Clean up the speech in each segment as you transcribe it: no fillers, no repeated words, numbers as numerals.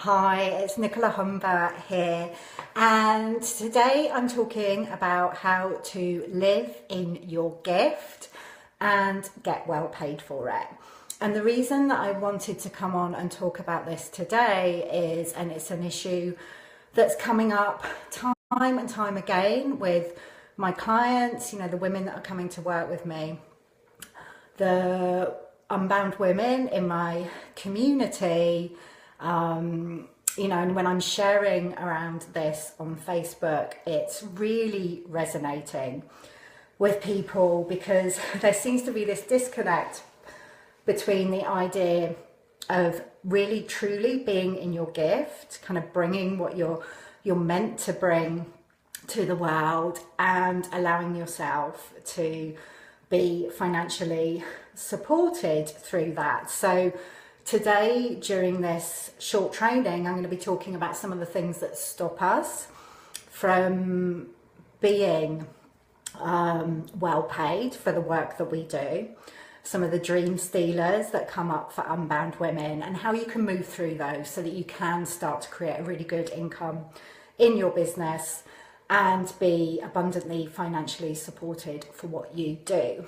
Hi, it's Nicola Humbert here, and today I'm talking about how to live in your gift and get well paid for it. And the reason that I wanted to come on and talk about this today is, and it's an issue that's coming up time and time again with my clients, the women that are coming to work with me, the unbound women in my community, and when I'm sharing around this on Facebook, it's really resonating with people because there seems to be this disconnect between the idea of really truly being in your gift, kind of bringing what you're meant to bring to the world and allowing yourself to be financially supported through that. So today, during this short training, I'm going to be talking about some of the things that stop us from being well paid for the work that we do, some of the dream stealers that come up for unbound women, and how you can move through those so that you can start to create a really good income in your business and be abundantly financially supported for what you do.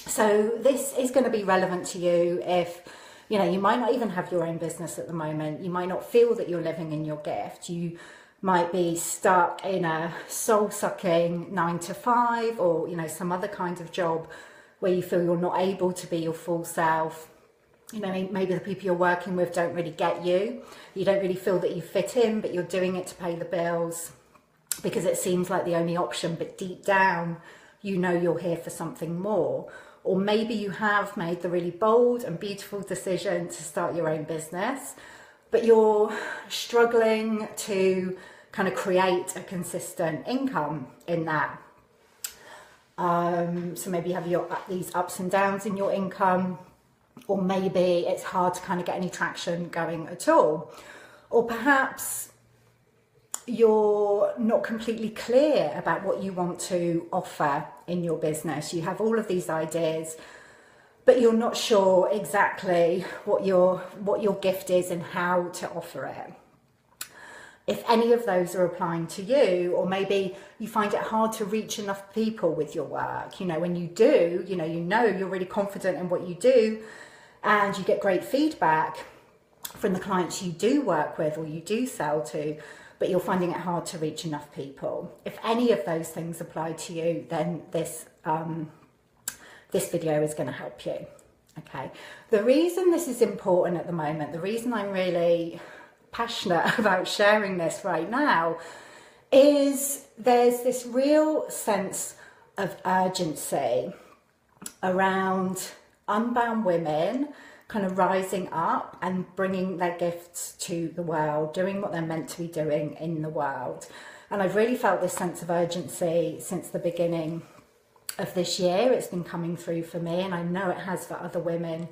So this is going to be relevant to you if you might not even have your own business at the moment. You might not feel that you're living in your gift. You might be stuck in a soul-sucking 9 to 5 or, some other kind of job where you feel you're not able to be your full self. Maybe the people you're working with don't really get you. You don't really feel that you fit in, but you're doing it to pay the bills because it seems like the only option, but deep down, you're here for something more. Or maybe you have made the really bold and beautiful decision to start your own business, but you're struggling to kind of create a consistent income in that. So maybe you have these ups and downs in your income, or maybe it's hard to kind of get any traction going at all. Or perhaps you're not completely clear about what you want to offer in your business. You have all of these ideas, but you're not sure exactly what your gift is and how to offer it. If any of those are applying to you, or maybe you find it hard to reach enough people with your work, when you do, you're really confident in what you do and you get great feedback from the clients you do work with or you do sell to, but you're finding it hard to reach enough people. If any of those things apply to you, then this video is going to help you. Okay. The reason this is important at the moment, the reason I'm really passionate about sharing this right now, is there's this real sense of urgency around unbound women kind of rising up and bringing their gifts to the world, doing what they're meant to be doing in the world. And I've really felt this sense of urgency since the beginning of this year. It's been coming through for me, and I know it has for other women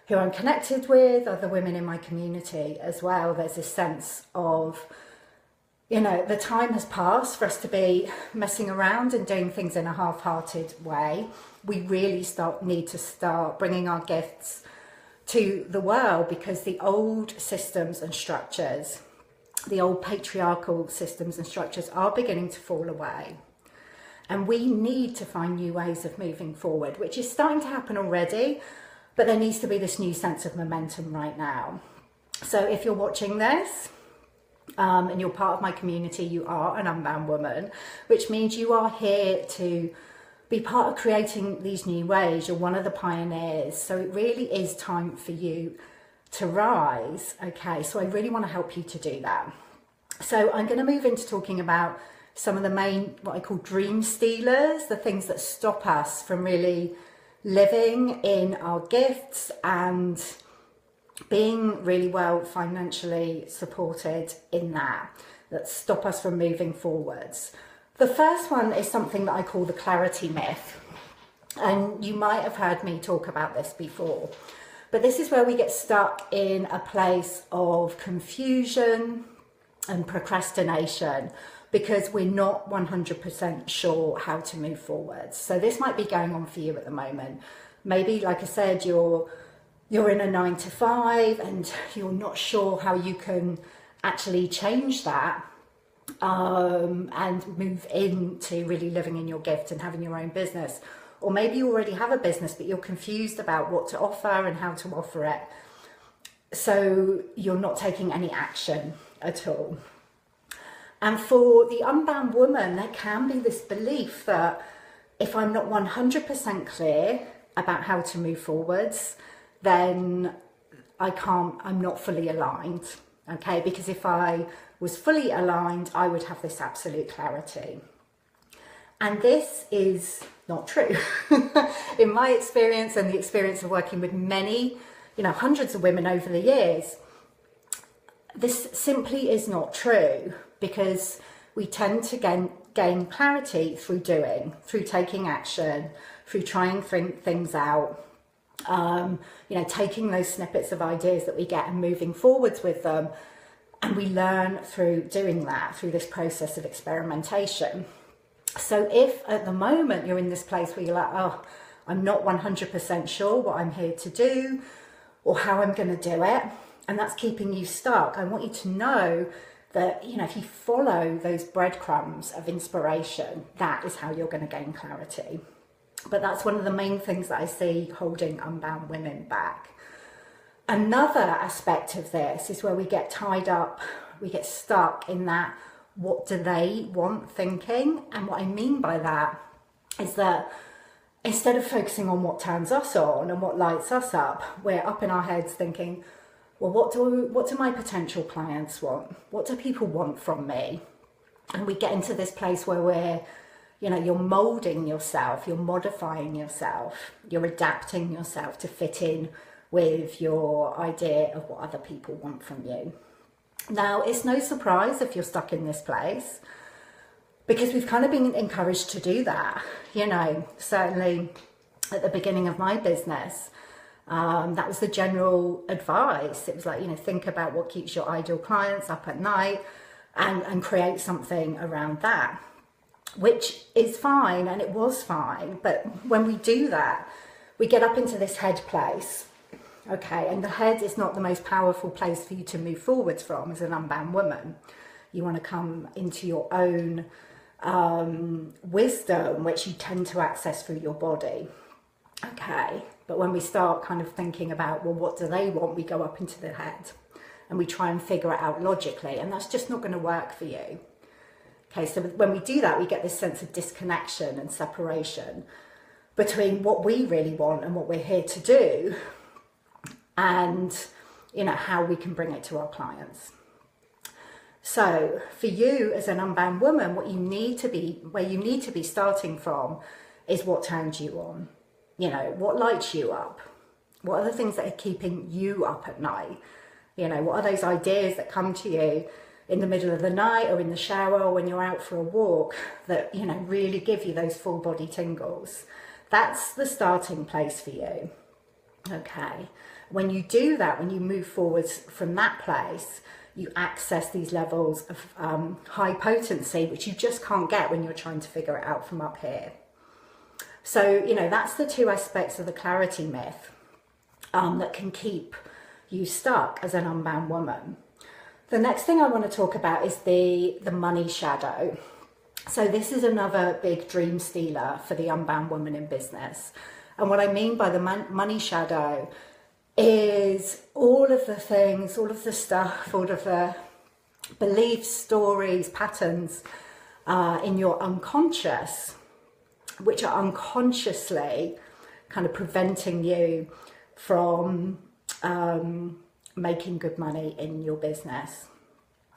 who I'm connected with, other women in my community as well. There's this sense of, the time has passed for us to be messing around and doing things in a half-hearted way. We really need to start bringing our gifts to the world, because the old systems and structures, the old patriarchal systems and structures are beginning to fall away. And we need to find new ways of moving forward, which is starting to happen already, but there needs to be this new sense of momentum right now. So if you're watching this, and you're part of my community, you are an unbound woman, which means you are here to be part of creating these new ways. You're one of the pioneers. So it really is time for you to rise. Okay, so I really want to help you to do that. So I'm going to move into talking about some of the main, what I call dream stealers, the things that stop us from really living in our gifts and being really well financially supported in that stop us from moving forwards. The first one is something that I call the clarity myth. And you might have heard me talk about this before, but this is where we get stuck in a place of confusion and procrastination because we're not 100% sure how to move forward. So this might be going on for you at the moment. Maybe, like I said, you're you're in a 9 to 5 and you're not sure how you can actually change that and move into really living in your gift and having your own business. Or maybe you already have a business, but you're confused about what to offer and how to offer it. So you're not taking any action at all. And for the unbound woman, there can be this belief that if I'm not 100% clear about how to move forwards, then I'm not fully aligned. Okay, because if I was fully aligned, I would have this absolute clarity. And this is not true. In my experience and the experience of working with many, hundreds of women over the years, this simply is not true, because we tend to gain clarity through doing, through taking action, through trying things out, taking those snippets of ideas that we get and moving forwards with them. And we learn through doing that, through this process of experimentation. So if at the moment you're in this place where you're like, oh, I'm not 100% sure what I'm here to do or how I'm going to do it, and that's keeping you stuck, I want you to know that, if you follow those breadcrumbs of inspiration, that is how you're going to gain clarity. But that's one of the main things that I see holding unbound women back. Another aspect of this is where we get tied up, we get stuck in that what do they want thinking. And what I mean by that is that instead of focusing on what turns us on and what lights us up, we're up in our heads thinking, well, what do my potential clients want? What do people want from me? And we get into this place where we're, you're molding yourself, you're modifying yourself, you're adapting yourself to fit in with your idea of what other people want from you. Now, it's no surprise if you're stuck in this place, because we've kind of been encouraged to do that. Certainly at the beginning of my business, that was the general advice. It was like, think about what keeps your ideal clients up at night and create something around that, which is fine, and it was fine. But when we do that, we get up into this head place. Okay, and the head is not the most powerful place for you to move forwards from as an unbound woman. You want to come into your own wisdom, which you tend to access through your body. Okay, but when we start kind of thinking about, well, what do they want? We go up into the head and we try and figure it out logically, and that's just not going to work for you. Okay, so when we do that, we get this sense of disconnection and separation between what we really want and what we're here to do, and how we can bring it to our clients. So for you as an unbound woman, where you need to be starting from is what turns you on. What lights you up? What are the things that are keeping you up at night? What are those ideas that come to you in the middle of the night or in the shower or when you're out for a walk that, really give you those full body tingles? That's the starting place for you. Okay. When you do that, when you move forwards from that place, you access these levels of high potency, which you just can't get when you're trying to figure it out from up here. So, that's the two aspects of the clarity myth that can keep you stuck as an unbound woman. The next thing I want to talk about is the money shadow. So this is another big dream stealer for the unbound woman in business. And what I mean by the money shadow is all of the things, all of the stuff, all of the beliefs, stories, patterns in your unconscious, which are unconsciously kind of preventing you from making good money in your business.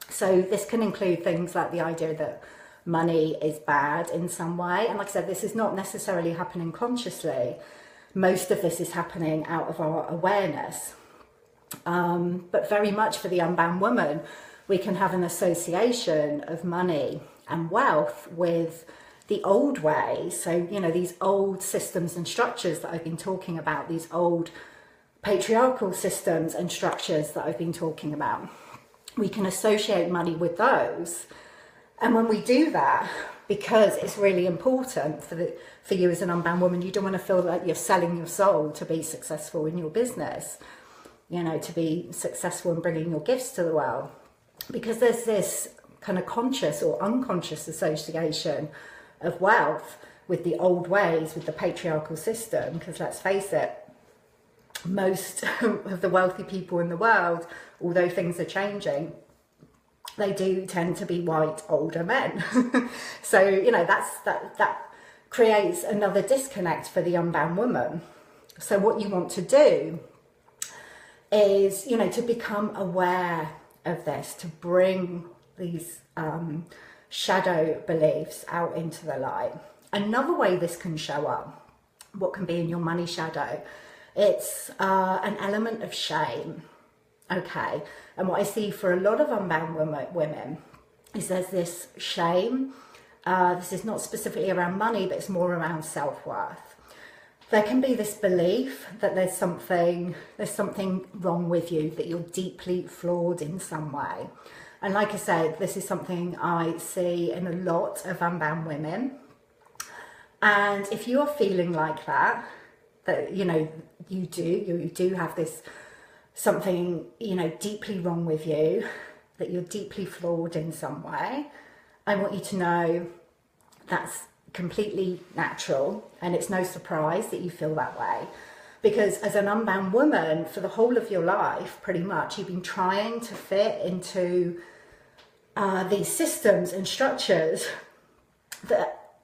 So this can include things like the idea that money is bad in some way. And like I said, this is not necessarily happening consciously. Most of this is happening out of our awareness. But very much for the unbound woman, we can have an association of money and wealth with the old ways. So, these old systems and structures that I've been talking about, these old patriarchal systems and structures that I've been talking about. We can associate money with those. And when we do that, because it's really important for you as an unbound woman, you don't want to feel like you're selling your soul to be successful in your business, you know, to be successful in bringing your gifts to the world. Because there's this kind of conscious or unconscious association of wealth with the old ways, with the patriarchal system. Because let's face it, most of the wealthy people in the world, although things are changing, they do tend to be white older men. So, you know, that creates another disconnect for the unbound woman. So what you want to do is, you know, to become aware of this, to bring these shadow beliefs out into the light. Another way this can show up, what can be in your money shadow, it's an element of shame. Okay, and what I see for a lot of unbound women is there's this shame. This is not specifically around money, but it's more around self-worth. There can be this belief that there's something wrong with you, that you're deeply flawed in some way. And like I said, this is something I see in a lot of unbound women. And if you are feeling like that, you know, you do have this something, you know, deeply wrong with you, that you're deeply flawed in some way, I want you to know that's completely natural, and it's no surprise that you feel that way. Because as an unbound woman, for the whole of your life, pretty much, you've been trying to fit into these systems and structures that,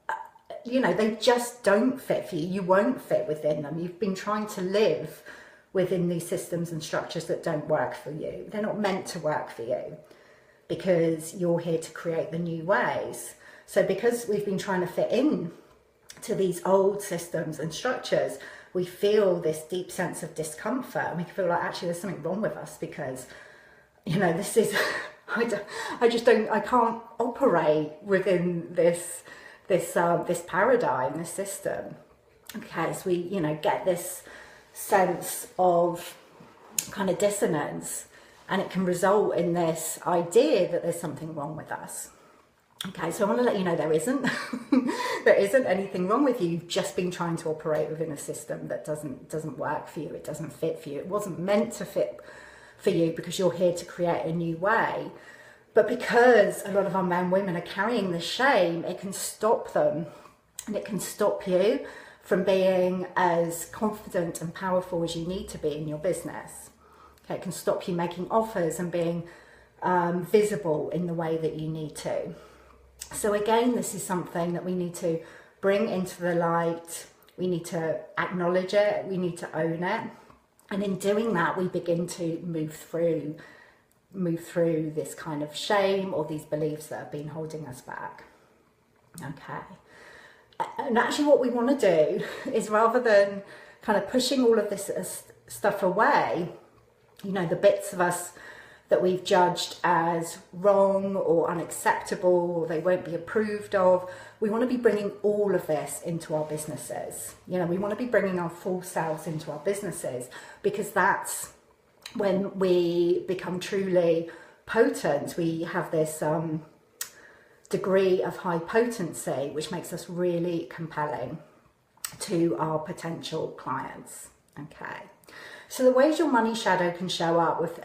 you know, they just don't fit for you. You won't fit within them. You've been trying to live within these systems and structures that don't work for you. They're not meant to work for you, because you're here to create the new ways. So because we've been trying to fit in to these old systems and structures, we feel this deep sense of discomfort, and we feel like actually there's something wrong with us, because, you know, this is, I can't operate within this paradigm, this system. Okay, so we, you know, get this sense of kind of dissonance, and it can result in this idea that there's something wrong with us. Okay, so I want to let you know there isn't. There isn't anything wrong with you. You've just been trying to operate within a system that doesn't work for you. It doesn't fit for you. It wasn't meant to fit for you, because you're here to create a new way. But because a lot of unbound women are carrying the shame, it can stop them, and it can stop you from being as confident and powerful as you need to be in your business. Okay, it can stop you making offers and being visible in the way that you need to. So again, this is something that we need to bring into the light. We need to acknowledge it. We need to own it. And in doing that, we begin to move through this kind of shame or these beliefs that have been holding us back. Okay. And actually what we want to do is, rather than kind of pushing all of this stuff away, you know, the bits of us that we've judged as wrong or unacceptable, or they won't be approved of, we want to be bringing all of this into our businesses. You know, we want to be bringing our full selves into our businesses, because that's when we become truly potent. We have this degree of high potency, which makes us really compelling to our potential clients. Okay, so the ways your money shadow can show up with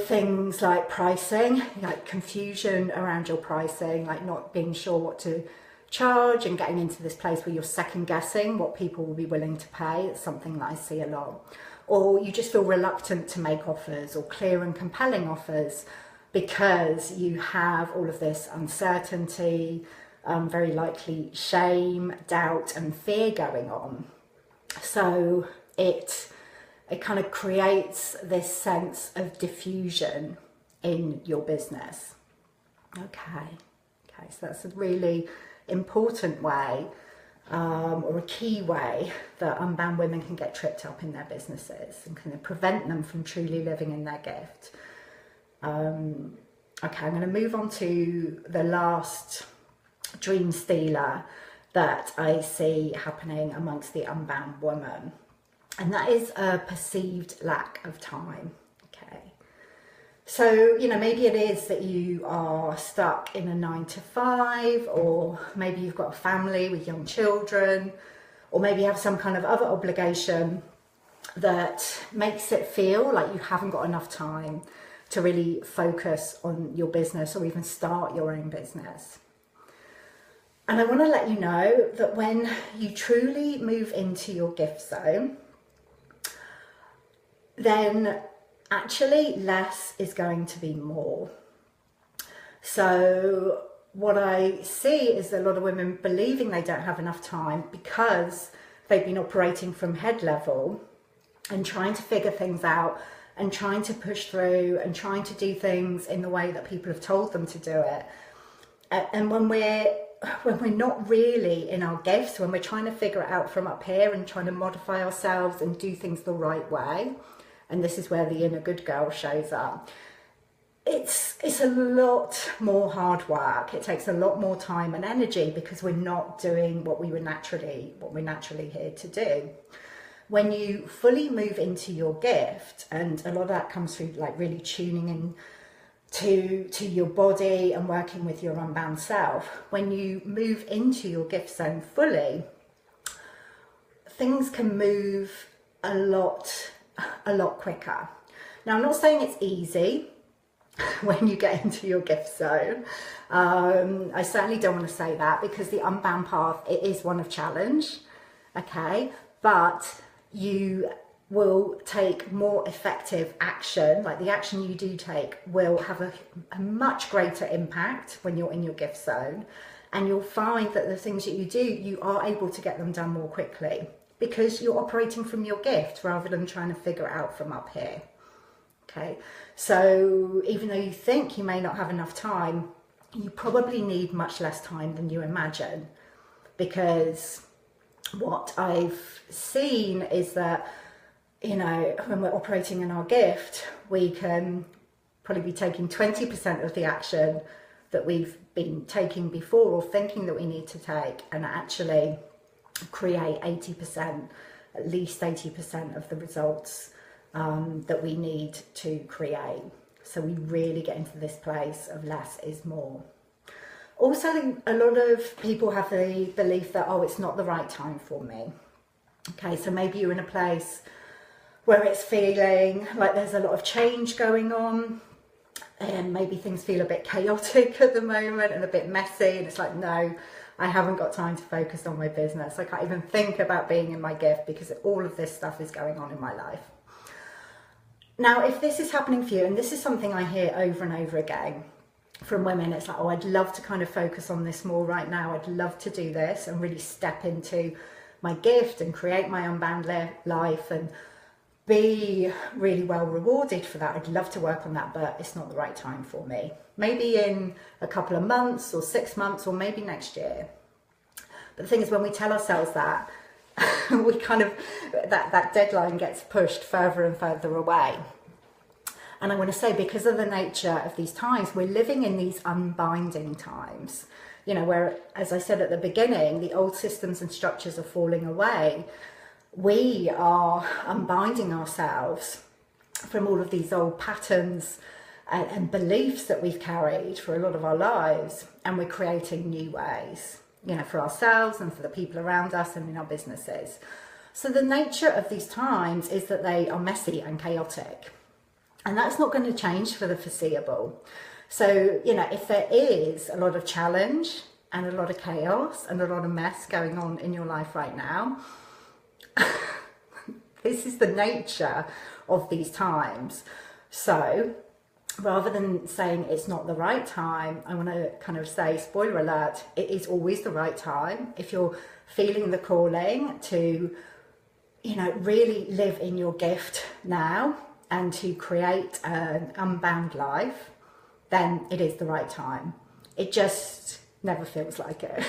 things like pricing, like confusion around your pricing, like not being sure what to charge and getting into this place where you're second guessing what people will be willing to pay. It's something that I see a lot. Or you just feel reluctant to make offers, or clear and compelling offers, because you have all of this uncertainty, very likely shame, doubt and fear going on. So it kind of creates this sense of diffusion in your business. Okay, so that's a really important way, or a key way, that unbound women can get tripped up in their businesses and kind of prevent them from truly living in their gift. Okay, I'm going to move on to the last dream stealer that I see happening amongst the unbound woman, and that is a perceived lack of time. Okay, So, maybe it is that you are stuck in a 9 to 5, or maybe you've got a family with young children, or maybe you have some kind of other obligation that makes it feel like you haven't got enough time to really focus on your business or even start your own business. And I want to let you know that when you truly move into your gift zone, then actually less is going to be more. So what I see is a lot of women believing they don't have enough time because they've been operating from head level and trying to figure things out and trying to push through and trying to do things in the way that people have told them to do it. And when we're not really in our gifts, when we're trying to figure it out from up here and trying to modify ourselves and do things the right way, and this is where the inner good girl shows up, it's a lot more hard work. It takes a lot more time and energy because we're not doing what we're naturally here to do. When you fully move into your gift, and a lot of that comes through like really tuning in to your body and working with your unbound self, when you move into your gift zone fully, things can move a lot quicker. Now, I'm not saying it's easy when you get into your gift zone. I certainly don't want to say that, because the unbound path, it is one of challenge, okay? But you will take more effective action. Like the action you do take will have a much greater impact when you're in your gift zone, and you'll find that the things that you do, you are able to get them done more quickly because you're operating from your gift rather than trying to figure it out from up here. Okay, so even though you think you may not have enough time, you probably need much less time than you imagine, because what I've seen is that, when we're operating in our gift, we can probably be taking 20% of the action that we've been taking before or thinking that we need to take, and actually create 80%, at least 80% of the results that we need to create. So we really get into this place of less is more. Also, a lot of people have the belief that, oh, it's not the right time for me. Okay, so maybe you're in a place where it's feeling like there's a lot of change going on, and maybe things feel a bit chaotic at the moment and a bit messy, and it's like, no, I haven't got time to focus on my business. I can't even think about being in my gift because all of this stuff is going on in my life. Now, if this is happening for you, and this is something I hear over and over again from women, it's like, oh, I'd love to kind of focus on this more right now. I'd love to do this and really step into my gift and create my unbound life and be really well rewarded for that. I'd love to work on that, but it's not the right time for me. Maybe in a couple of months or 6 months, or maybe next year. But the thing is, when we tell ourselves that, we kind of, that deadline gets pushed further and further away. And I want to say, because of the nature of these times, we're living in these unbinding times, where, as I said at the beginning, the old systems and structures are falling away. We are unbinding ourselves from all of these old patterns and beliefs that we've carried for a lot of our lives, and we're creating new ways, for ourselves and for the people around us and in our businesses. So the nature of these times is that they are messy and chaotic, and that's not going to change for the foreseeable. So, if there is a lot of challenge and a lot of chaos and a lot of mess going on in your life right now, this is the nature of these times. So rather than saying it's not the right time, I want to kind of say, spoiler alert, it is always the right time. If you're feeling the calling to, really live in your gift now and to create an unbound life, then it is the right time. It just never feels like it.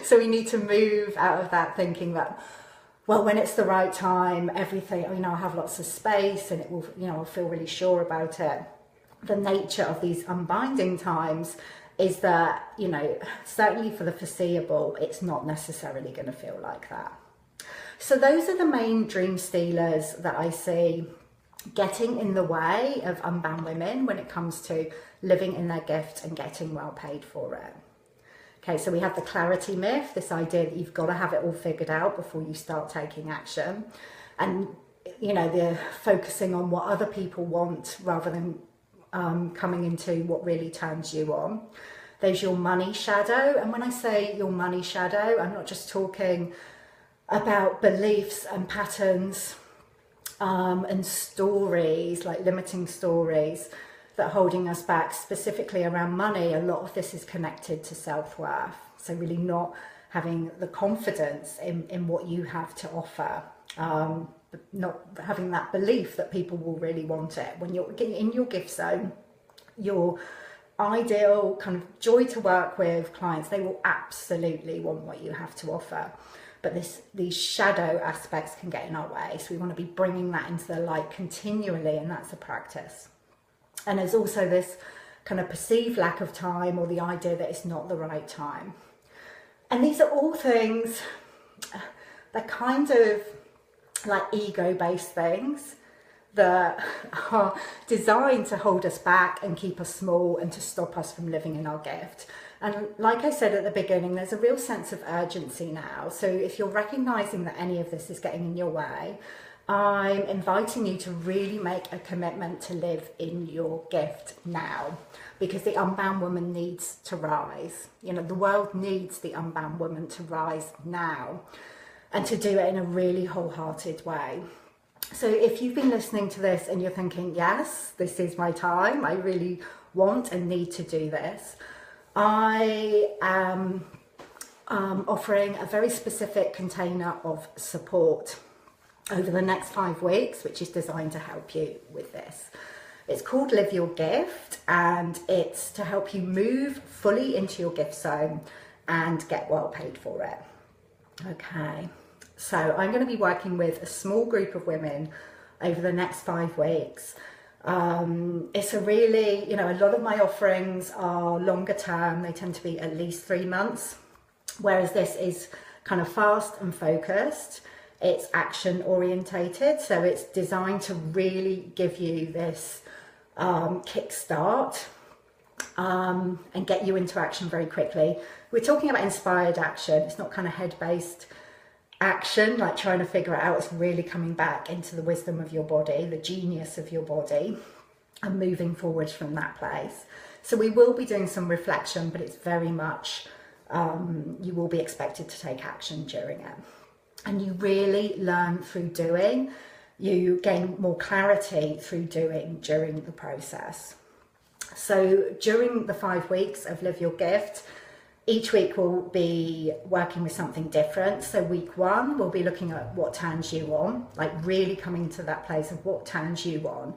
So we need to move out of that thinking that, well, when it's the right time, everything, I'll have lots of space and it will, I'll feel really sure about it. The nature of these unbinding times is that, certainly for the foreseeable, it's not necessarily going to feel like that. So those are the main dream stealers that I see getting in the way of unbound women when it comes to living in their gift and getting well paid for it. Okay, so we have the clarity myth, this idea that you've got to have it all figured out before you start taking action. And, you know, the focusing on what other people want rather than coming into what really turns you on. There's your money shadow. And when I say your money shadow, I'm not just talking about beliefs and patterns and stories, like limiting stories that are holding us back, specifically around money. A lot of this is connected to self-worth. So really not having the confidence in what you have to offer, not having that belief that people will really want it. When you're in your gift zone, your ideal kind of joy to work with clients, they will absolutely want what you have to offer. But these shadow aspects can get in our way. So we want to be bringing that into the light continually, and that's a practice. And there's also this kind of perceived lack of time, or the idea that it's not the right time. And these are all things, they're kind of like ego-based things that are designed to hold us back and keep us small and to stop us from living in our gift. And like I said at the beginning, there's a real sense of urgency now. So if you're recognizing that any of this is getting in your way, I'm inviting you to really make a commitment to live in your gift now, because the unbound woman needs to rise. You know, the world needs the unbound woman to rise now, and to do it in a really wholehearted way. So if you've been listening to this and you're thinking, yes, this is my time, I really want and need to do this, I am offering a very specific container of support over the next 5 weeks, which is designed to help you with this. It's called Live Your Gift, and it's to help you move fully into your gift zone and get well paid for it. Okay, so I'm going to be working with a small group of women over the next 5 weeks. It's a really, you know, a lot of my offerings are longer term. They tend to be at least 3 months, whereas this is kind of fast and focused. It's action orientated, so it's designed to really give you this kickstart and get you into action very quickly. We're talking about inspired action. It's not kind of head-based action, like trying to figure it out. It's really coming back into the wisdom of your body, the genius of your body, and moving forward from that place. So we will be doing some reflection, but it's very much, you will be expected to take action during it. And you really learn through doing. You gain more clarity through doing during the process. So during the 5 weeks of Live Your Gift, each week we'll be working with something different. So week 1, we'll be looking at what turns you on, like really coming to that place of what turns you on.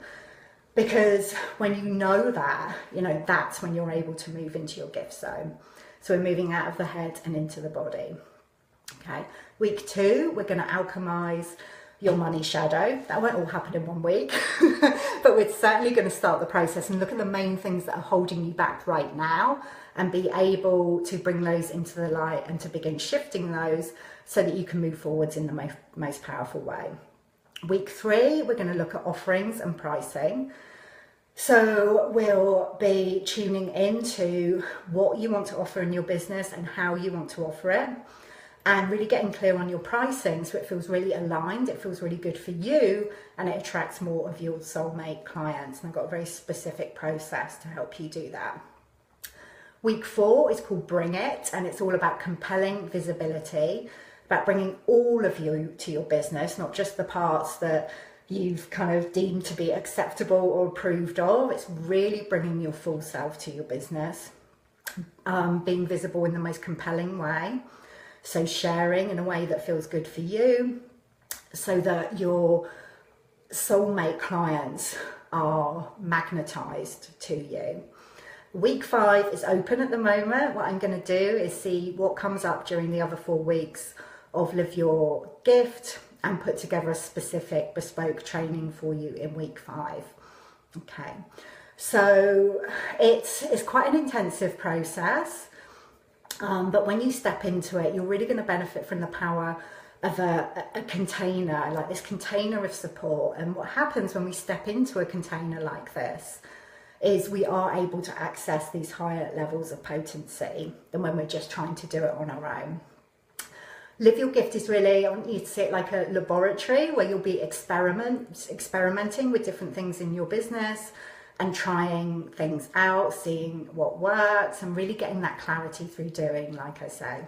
Because when you know that, you know, that's when you're able to move into your gift zone. So we're moving out of the head and into the body. Okay, week 2, we're going to alchemize your money shadow. That won't all happen in 1 week, but we're certainly going to start the process and look at the main things that are holding you back right now, and be able to bring those into the light and to begin shifting those so that you can move forwards in the most powerful way. Week 3, we're going to look at offerings and pricing. So we'll be tuning into what you want to offer in your business and how you want to offer it, and really getting clear on your pricing so it feels really aligned, it feels really good for you, and it attracts more of your soulmate clients. And I've got a very specific process to help you do that. Week 4 is called Bring It, and it's all about compelling visibility, about bringing all of you to your business, not just the parts that you've kind of deemed to be acceptable or approved of. It's really bringing your full self to your business, being visible in the most compelling way. So sharing in a way that feels good for you, so that your soulmate clients are magnetized to you. Week 5 is open at the moment. What I'm going to do is see what comes up during the other 4 weeks of Live Your Gift and put together a specific bespoke training for you in week 5. Okay, so it's quite an intensive process. But when you step into it, you're really going to benefit from the power of a container, like this container of support. And what happens when we step into a container like this is we are able to access these higher levels of potency than when we're just trying to do it on our own. Live Your Gift is really, I want you to see it like a laboratory where you'll be experimenting with different things in your business and trying things out, seeing what works and really getting that clarity through doing, like I say.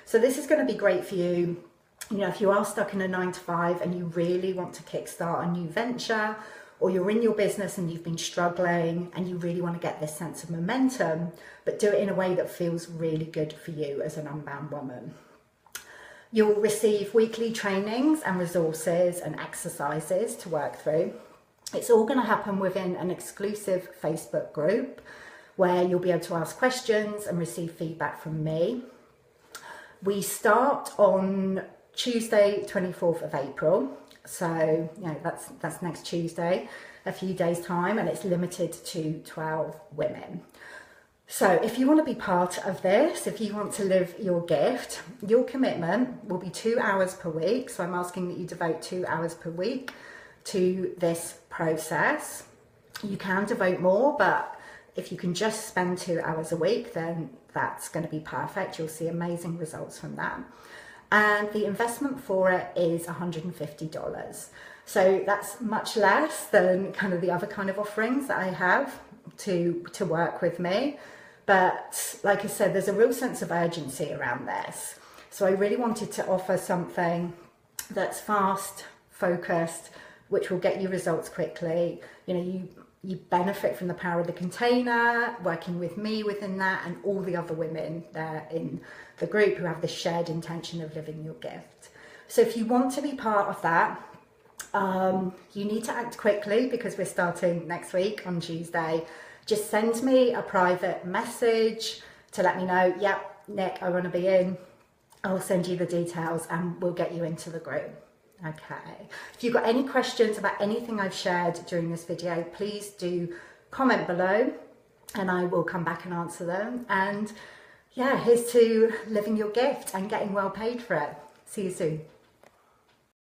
So this is going to be great for you. You know, if you are stuck in a 9-to-5 and you really want to kickstart a new venture, or you're in your business and you've been struggling and you really want to get this sense of momentum, but do it in a way that feels really good for you as an unbound woman. You'll receive weekly trainings and resources and exercises to work through. It's all going to happen within an exclusive Facebook group where you'll be able to ask questions and receive feedback from me. We start on Tuesday, 24th of April. So, you know, that's next Tuesday, a few days time, and it's limited to 12 women. So if you want to be part of this, if you want to live your gift, your commitment will be 2 hours per week. So I'm asking that you devote 2 hours per week to this process. You can devote more, but if you can just spend 2 hours a week, then that's going to be perfect. You'll see amazing results from that. And the investment for it is $150. So that's much less than kind of the other kind of offerings that I have to work with me. But like I said, there's a real sense of urgency around this. So I really wanted to offer something that's fast, focused, which will get you results quickly. You know, you benefit from the power of the container, working with me within that, and all the other women there in the group who have the shared intention of living your gift. So if you want to be part of that, you need to act quickly because we're starting next week on Tuesday. Just send me a private message to let me know, yep, Nick, I want to be in. I'll send you the details and we'll get you into the group. Okay. If you've got any questions about anything I've shared during this video, please do comment below and I will come back and answer them. And yeah, here's to living your gift and getting well paid for it. See you soon.